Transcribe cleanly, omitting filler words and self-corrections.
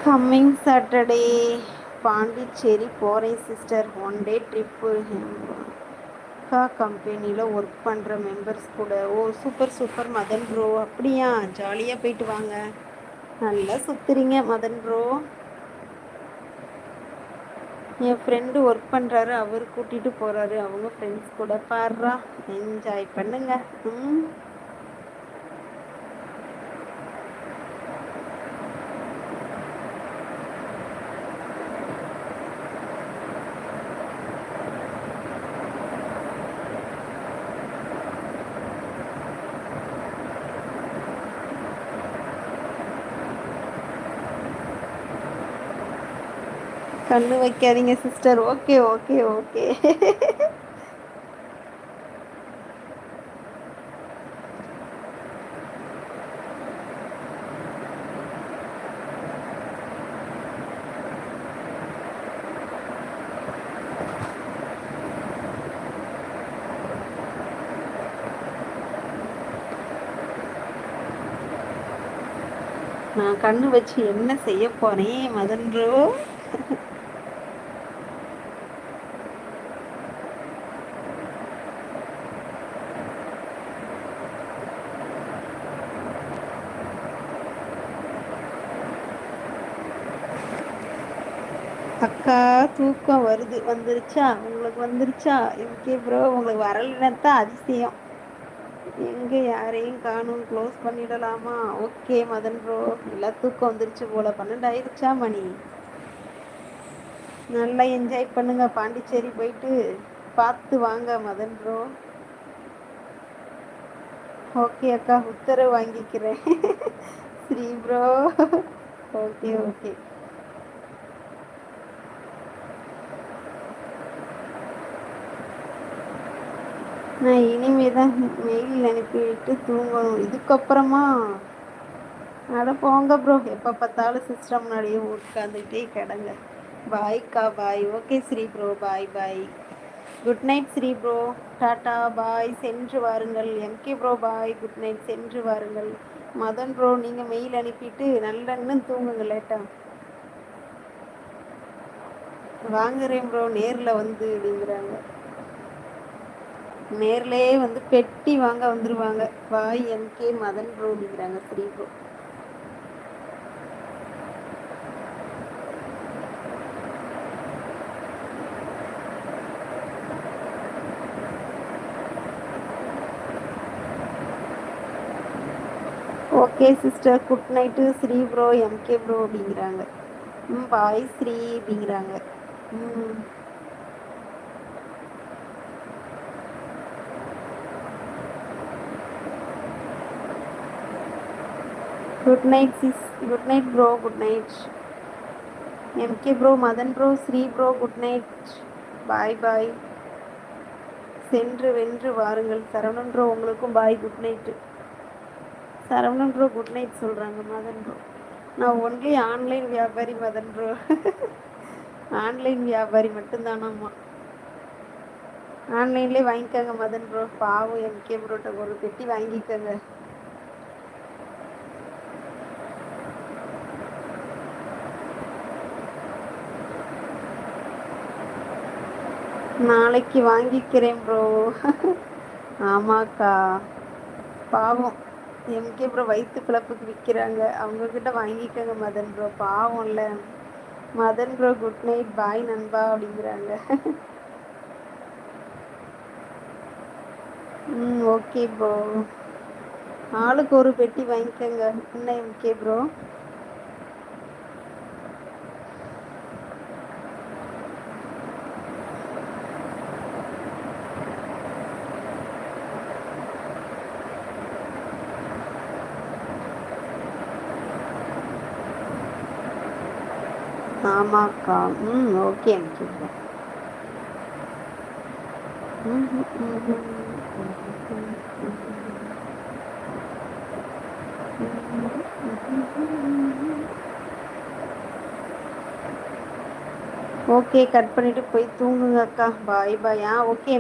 Coming Saturday Pondicherry போகிறேன் sister. One day trip. அக்கா கம்பெனியில் ஒர்க் பண்ணுற மெம்பர்ஸ் கூட. ஓ சூப்பர் சூப்பர் மதன் ப்ரோ. அப்படியா, ஜாலியாக போயிட்டு வாங்க. நல்லா சுற்றுறீங்க மதன் ப்ரோ. என் ஃப்ரெண்டு ஒர்க் பண்ணுறாரு, அவர் கூட்டிகிட்டு போகிறாரு அவங்க ஃப்ரெண்ட்ஸ் கூட. பாடுறா, என்ஜாய் பண்ணுங்க. ம், கண்ணு வைக்காதீங்க சிஸ்டர். Okay okay okay. நான் கண்ணு வச்சு என்ன செய்ய போறேன் மதன் ப்ரோ? அக்கா தூக்கம் வருது. வந்துருச்சா உங்களுக்கு? வந்துருச்சா எம்கே ப்ரோ? உங்களுக்கு வரலன்னத்தான் அதிசயம். எங்கே யாரையும் காணும், க்ளோஸ் பண்ணிடலாமா? ஓகே மதன் ப்ரோ, எல்லாம் தூக்கம் வந்துருச்சு போல. 12 ஆயிடுச்சா மணி? நல்லா என்ஜாய் பண்ணுங்க. பாண்டிச்சேரி போயிட்டு பார்த்து வாங்க மதன் ப்ரோ. ஓகே அக்கா, உத்தரவு வாங்கிக்கிறேன். ஸ்ரீ ப்ரோ. Okay okay. நான் இனிமே தான் மெயில் அனுப்பிவிட்டு தூங்கணும் இதுக்கப்புறமா. அட போங்க ப்ரோ, எப்போ பார்த்தாலும் சிஸ்டம் முன்னாடியே உட்காந்துக்கிட்டே கிடங்க. பாய்க்கா, bye. Okay Sri bro, bye bye. Good night Sri bro. Tata bye. சென்று வாருங்கள். MK bro bye. Good night. சென்று வாருங்கள். மதன் ப்ரோ, நீங்கள் மெயில் அனுப்பிட்டு நல்லன்னு தூங்குங்க லேட்டா. வாங்குறேன் ப்ரோ, நேரில் வந்து அப்படிங்கிறாங்க. நேர்லேயே வந்து பெட்டி வாங்க வந்துருவாங்க. பாய் எம்கே மதன் ப்ரோ அப்படிங்கிறாங்க Sri bro. Okay sister, good night Sri bro MK bro அப்படிங்கிறாங்க. ம், பாய் ஸ்ரீ அப்படிங்கிறாங்க. ம், good night sis. Good night bro. Good night MK bro, Madan bro, Sri bro. Good night. Bye bye. சென்று வென்று வாருங்கள். சரவணன் ப்ரோ, உங்களுக்கும் bye. Good night. Saravanan bro good night சொல்கிறாங்க Madan bro. நான் ஒன்லி ஆன்லைன் வியாபாரி மதன் ப்ரோ. ஆன்லைன் வியாபாரி மட்டும்தானாம்மா. ஆன்லைன்லேயே வாங்கிக்கோங்க மதன் ப்ரோ. பாவம் எம்கே ப்ரோட்ட ஒரு பெட்டி வாங்கிக்கோங்க. நாளைக்கு வாங்கிக்கிறேன் ப்ரோ. ஆமாக்கா, பாவம் எம்கே ப்ரோ வயிற்று பிழப்புக்கு விற்கிறாங்க. அவங்கக்கிட்ட வாங்கிக்கோங்க மதன் ப்ரோ. பாவம்ல Madan bro. Good night bye நண்பா அப்படிங்கிறாங்க. ம், ஓகே ப்ரோ. ஆளுக்கு ஒரு பெட்டி வாங்கிக்கோங்க. என்ன எம்கே ப்ரோ? ஆமாக்கா. ம், okay MK bro. Okay, cut பண்ணிவிட்டு போய் தூங்குங்க அக்கா. பாய் பாய். ஓகே.